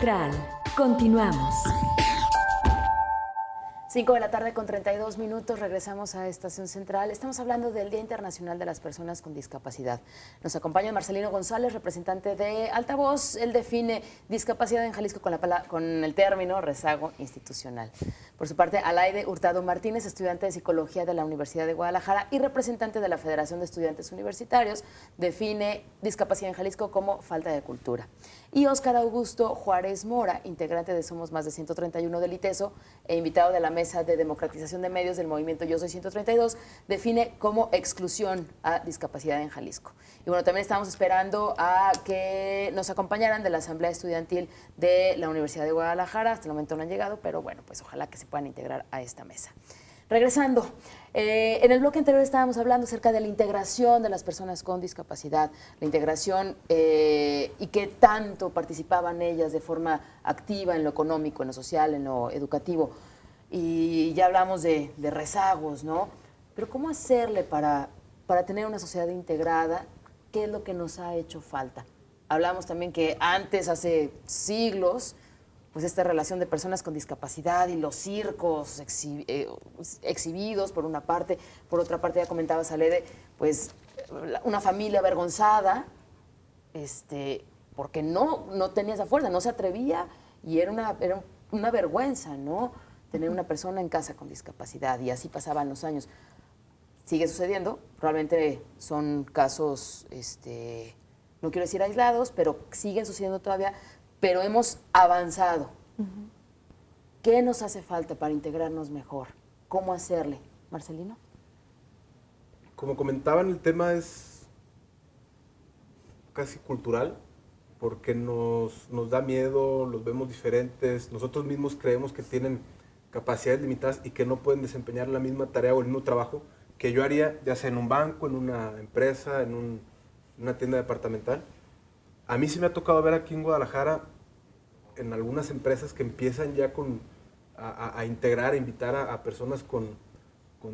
Central. Continuamos. 5 de la tarde con 32 minutos, regresamos a Estación Central. Estamos hablando del Día Internacional de las Personas con Discapacidad. Nos acompaña Marcelino González, representante de Altavoz. Él define discapacidad en Jalisco con el término rezago institucional. Por su parte, Alaide Hurtado Martínez, estudiante de Psicología de la Universidad de Guadalajara y representante de la Federación de Estudiantes Universitarios, define discapacidad en Jalisco como falta de cultura. Y Óscar Augusto Juárez Mora, integrante de Somos Más de 131 del ITESO e invitado de la Mesa de Democratización de Medios del movimiento Yo Soy 132, define como exclusión a discapacidad en Jalisco. Y bueno, también estamos esperando a que nos acompañaran de la Asamblea Estudiantil de la Universidad de Guadalajara. Hasta el momento no han llegado, pero bueno, pues ojalá que se puedan integrar a esta mesa. Regresando, en el bloque anterior estábamos hablando acerca de la integración de las personas con discapacidad, la integración y qué tanto participaban ellas de forma activa en lo económico, en lo social, en lo educativo. Y ya hablamos de rezagos, ¿no? Pero ¿cómo hacerle para tener una sociedad integrada? ¿Qué es lo que nos ha hecho falta? Hablamos también que antes, hace siglos, pues esta relación de personas con discapacidad y los circos exhibidos por una parte, por otra parte ya comentaba Salede, pues una familia avergonzada, porque no tenía esa fuerza, no se atrevía y era una vergüenza, ¿no? Tener una persona en casa con discapacidad y así pasaban los años. Sigue sucediendo, probablemente son casos, no quiero decir aislados, pero siguen sucediendo todavía, pero hemos avanzado. ¿Qué nos hace falta para integrarnos mejor? ¿Cómo hacerle? Marcelino. Como comentaban, el tema es casi cultural, porque nos da miedo, los vemos diferentes, nosotros mismos creemos que tienen capacidades limitadas y que no pueden desempeñar la misma tarea o el mismo trabajo que yo haría, ya sea en un banco, en una empresa, en una tienda departamental. A mí sí me ha tocado ver aquí en Guadalajara, en algunas empresas que empiezan ya a integrar, a invitar a personas con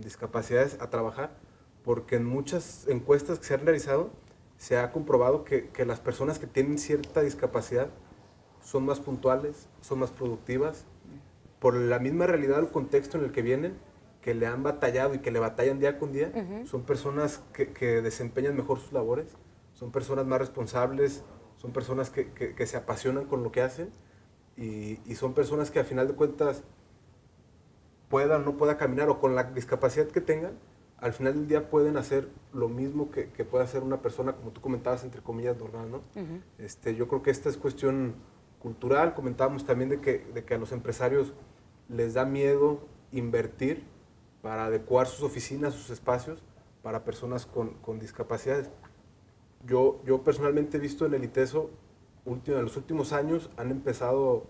discapacidades a trabajar, porque en muchas encuestas que se han realizado se ha comprobado que las personas que tienen cierta discapacidad son más puntuales, son más productivas, por la misma realidad o contexto en el que vienen, que le han batallado y que le batallan día con día. Son personas que desempeñan mejor sus labores, son personas más responsables, son personas que se apasionan con lo que hacen y son personas que a final de cuentas pueda o no pueda caminar o con la discapacidad que tengan, al final del día pueden hacer lo mismo que puede hacer una persona, como tú comentabas, entre comillas, normal, ¿no? Yo creo que esta es cuestión cultural. Comentábamos también de que a los empresarios les da miedo invertir para adecuar sus oficinas, sus espacios para personas con discapacidades. Yo personalmente he visto en el ITESO, en los últimos años, han empezado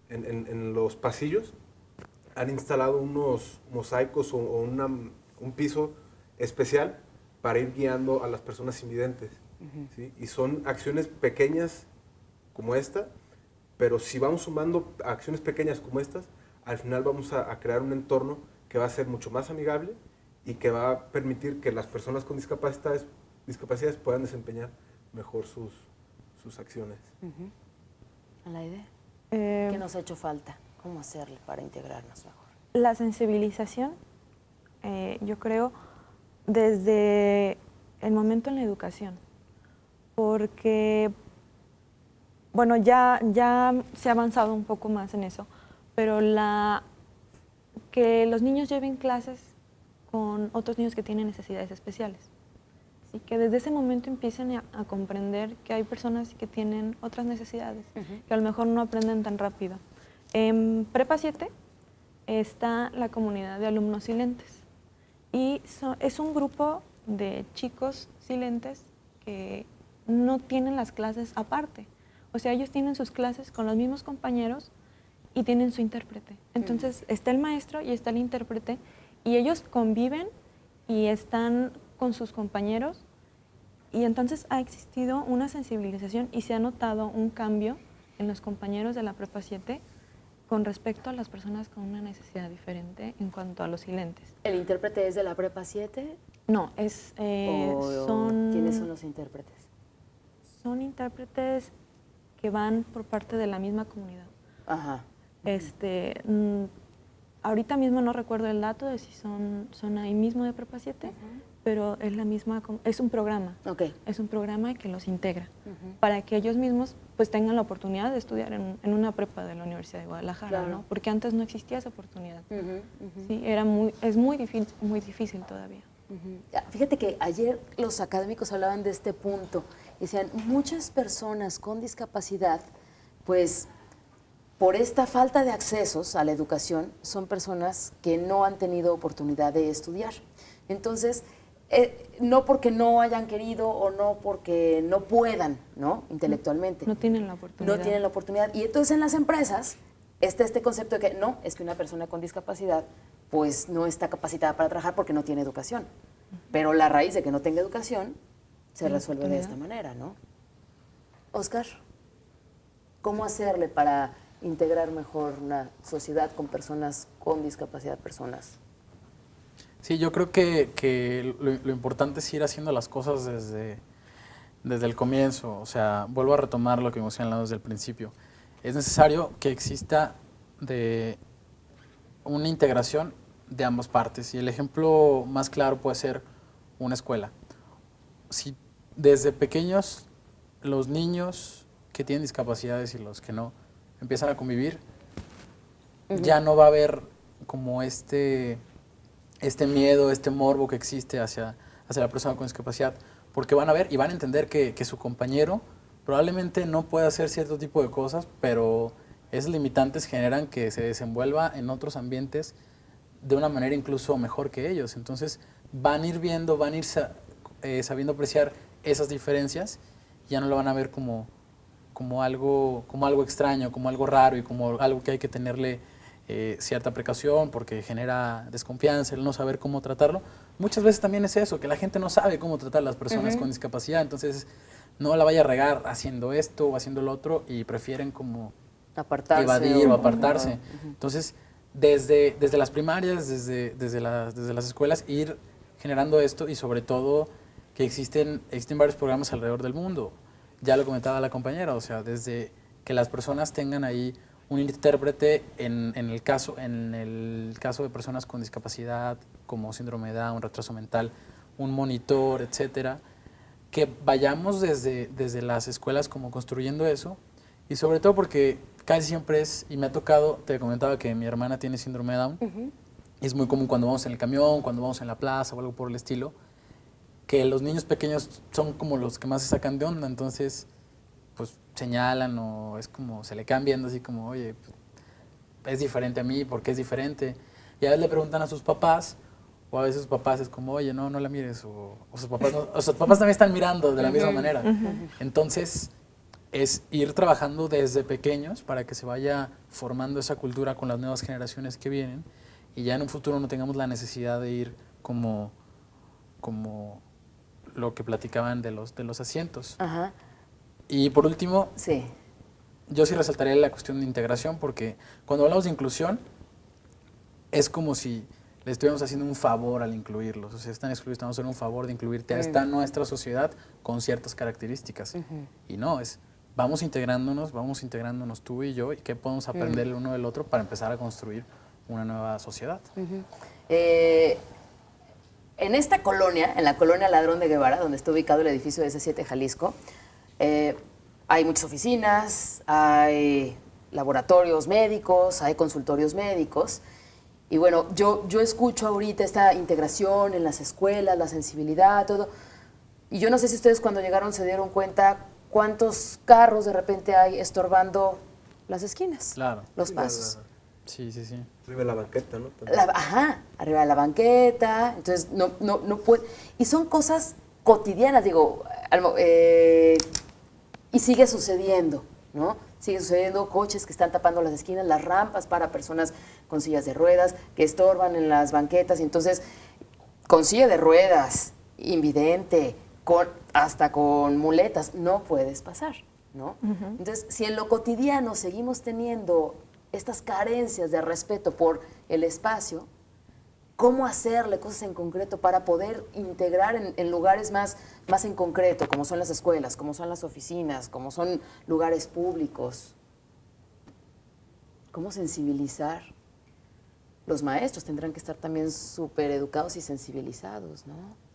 en los pasillos, han instalado unos mosaicos o un piso especial para ir guiando a las personas invidentes. ¿Sí? Y son acciones pequeñas como esta, pero si vamos sumando acciones pequeñas como estas, al final vamos a crear un entorno que va a ser mucho más amigable y que va a permitir que las personas con discapacidades puedan desempeñar mejor sus acciones. Alaide, ¿qué nos ha hecho falta? ¿Cómo hacerle para integrarnos mejor? La sensibilización, yo creo, desde el momento en la educación, porque, bueno, ya se ha avanzado un poco más en eso, pero que los niños lleven clases con otros niños que tienen necesidades especiales. Así que desde ese momento empiecen a comprender que hay personas que tienen otras necesidades, que a lo mejor no aprenden tan rápido. En Prepa 7 está la comunidad de alumnos silentes y es un grupo de chicos silentes que no tienen las clases aparte. O sea, ellos tienen sus clases con los mismos compañeros y tienen su intérprete. Entonces está el maestro y está el intérprete y ellos conviven y están con sus compañeros y entonces ha existido una sensibilización y se ha notado un cambio en los compañeros de la Prepa 7 con respecto a las personas con una necesidad diferente en cuanto a los silentes. ¿El intérprete es de la Prepa 7? No, ¿Quiénes son los intérpretes? Son intérpretes que van por parte de la misma comunidad. Ajá. Ahorita mismo no recuerdo el dato de si son ahí mismo de Prepa 7, pero es la misma, es un programa. Okay. Es un programa que los integra para que ellos mismos pues tengan la oportunidad de estudiar en una prepa de la Universidad de Guadalajara, Claro. ¿no? Porque antes no existía esa oportunidad. Sí, es muy difícil todavía. Fíjate que ayer los académicos hablaban de este punto. Decían, muchas personas con discapacidad, pues por esta falta de accesos a la educación, son personas que no han tenido oportunidad de estudiar. Entonces, no porque no hayan querido o no porque no puedan, ¿no? Intelectualmente. No tienen la oportunidad. No tienen la oportunidad. Y entonces en las empresas está este concepto de que no, es que una persona con discapacidad pues no está capacitada para trabajar porque no tiene educación. Pero la raíz de que no tenga educación se resuelve de esta manera, ¿no? Oscar, ¿cómo hacerle para integrar mejor una sociedad con personas con discapacidad, personas? Sí, yo creo que lo importante es ir haciendo las cosas desde el comienzo. O sea, vuelvo a retomar lo que hemos señalado desde el principio. Es necesario que exista una integración de ambas partes. Y el ejemplo más claro puede ser una escuela. Si desde pequeños los niños que tienen discapacidades y los que no empiezan a convivir, ya no va a haber como este miedo, este morbo que existe hacia la persona con discapacidad, porque van a ver y van a entender que su compañero probablemente no pueda hacer cierto tipo de cosas, pero esas limitantes generan que se desenvuelva en otros ambientes de una manera incluso mejor que ellos. Entonces van a ir viendo, van a ir sabiendo apreciar esas diferencias, y ya no lo van a ver como algo extraño, como algo raro y como algo que hay que tenerle cierta precaución porque genera desconfianza, el no saber cómo tratarlo. Muchas veces también es eso, que la gente no sabe cómo tratar a las personas con discapacidad, entonces no la vaya a regar haciendo esto o haciendo lo otro y prefieren como apartarse, evadir o apartarse. Entonces, desde las primarias, desde las escuelas, ir generando esto, y sobre todo que existen varios programas alrededor del mundo. Ya lo comentaba la compañera, o sea, desde que las personas tengan ahí un intérprete en el caso de personas con discapacidad como síndrome de Down, retraso mental, un monitor, etcétera, que vayamos desde las escuelas como construyendo eso, y sobre todo porque casi siempre y me ha tocado, te comentaba que mi hermana tiene síndrome de Down, y es muy común cuando vamos en el camión, cuando vamos en la plaza o algo por el estilo, que los niños pequeños son como los que más se sacan de onda, entonces pues señalan o es como se le quedan viendo así como, oye, pues, es diferente a mí, ¿por qué es diferente? Y a veces le preguntan a sus papás, o a veces sus papás es como, oye, no la mires, o sus papás también están mirando de la misma manera. Entonces es ir trabajando desde pequeños para que se vaya formando esa cultura con las nuevas generaciones que vienen, y ya en un futuro no tengamos la necesidad de ir como lo que platicaban de los asientos. Ajá. Y por último, sí, yo sí resaltaría la cuestión de integración, porque cuando hablamos de inclusión es como si le estuviéramos haciendo un favor al incluirlos. O sea, están excluidos, estamos haciendo un favor de incluirte a esta nuestra sociedad con ciertas características. Y no, vamos integrándonos tú y yo, y qué podemos aprender el uno del otro para empezar a construir una nueva sociedad. En esta colonia, en la colonia Ladrón de Guevara, donde está ubicado el edificio de S7 Jalisco, hay muchas oficinas, hay laboratorios médicos, hay consultorios médicos. Y bueno, yo escucho ahorita esta integración en las escuelas, la sensibilidad, todo. Y yo no sé si ustedes cuando llegaron se dieron cuenta cuántos carros de repente hay estorbando las esquinas, Claro. los pasos. Sí. Arriba de la banqueta, ¿no? Arriba de la banqueta, entonces no puede. Y son cosas cotidianas, digo, y sigue sucediendo, ¿no? Sigue sucediendo, coches que están tapando las esquinas, las rampas para personas con sillas de ruedas que estorban en las banquetas, y entonces con silla de ruedas, invidente, hasta con muletas, no puedes pasar, ¿no? Entonces, si en lo cotidiano seguimos teniendo estas carencias de respeto por el espacio, cómo hacerle cosas en concreto para poder integrar en lugares más en concreto, como son las escuelas, como son las oficinas, como son lugares públicos. ¿Cómo sensibilizar? Los maestros tendrán que estar también súper educados y sensibilizados, ¿no?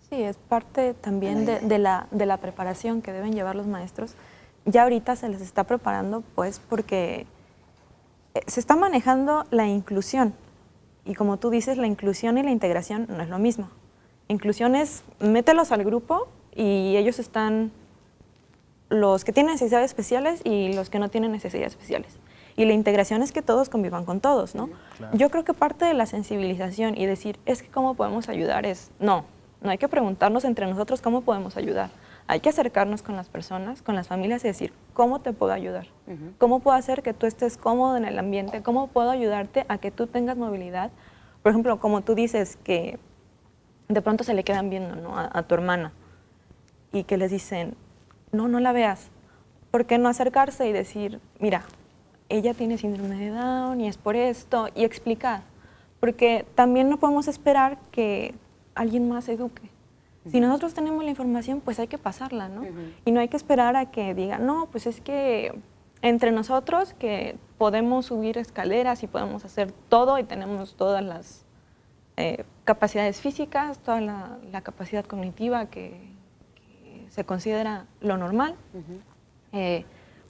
Sí, es parte también de la preparación que deben llevar los maestros. Ya ahorita se les está preparando, pues, porque se está manejando la inclusión. Y como tú dices, la inclusión y la integración no es lo mismo. Inclusión es mételos al grupo y ellos están los que tienen necesidades especiales y los que no tienen necesidades especiales. Y la integración es que todos convivan con todos, ¿no? Claro. Yo creo que parte de la sensibilización y decir, es que cómo podemos ayudar es, no hay que preguntarnos entre nosotros cómo podemos ayudar. Hay que acercarnos con las personas, con las familias y decir, ¿cómo te puedo ayudar? ¿Cómo puedo hacer que tú estés cómodo en el ambiente? ¿Cómo puedo ayudarte a que tú tengas movilidad? Por ejemplo, como tú dices que de pronto se le quedan viendo, ¿no? a tu hermana y que les dicen, no la veas. ¿Por qué no acercarse y decir, mira, ella tiene síndrome de Down y es por esto, y explicar? Porque también no podemos esperar que alguien más eduque. Si nosotros tenemos la información, pues hay que pasarla, ¿no? Y no hay que esperar a que digan, no, pues es que entre nosotros que podemos subir escaleras y podemos hacer todo y tenemos todas las capacidades físicas, toda la capacidad cognitiva que se considera lo normal,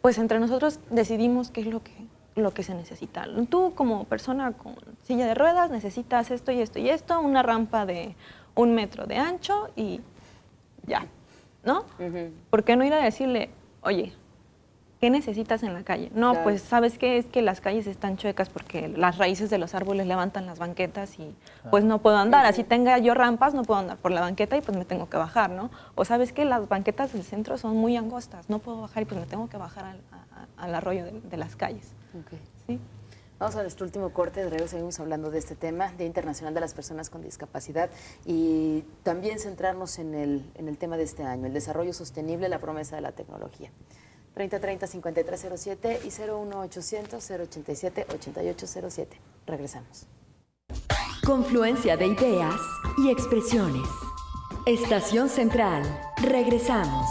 pues entre nosotros decidimos qué es lo que se necesita. Tú como persona con silla de ruedas necesitas esto y esto y esto, una rampa de 1 metro de ancho y ya, ¿no? ¿Por qué no ir a decirle, oye, ¿qué necesitas en la calle? No, claro. Pues ¿sabes qué? Es que las calles están chuecas porque las raíces de los árboles levantan las banquetas y pues no puedo andar. Así tenga yo rampas, no puedo andar por la banqueta y pues me tengo que bajar, ¿no? O ¿sabes qué? Las banquetas del centro son muy angostas, no puedo bajar y pues me tengo que bajar al arroyo de las calles. Okay. ¿Sí? Vamos a nuestro último corte, luego seguimos hablando de este tema, Día Internacional de las Personas con Discapacidad, y también centrarnos en el tema de este año, el desarrollo sostenible, la promesa de la tecnología. 3030-5307 y 01800-087-8807. Regresamos. Confluencia de ideas y expresiones. Estación Central. Regresamos.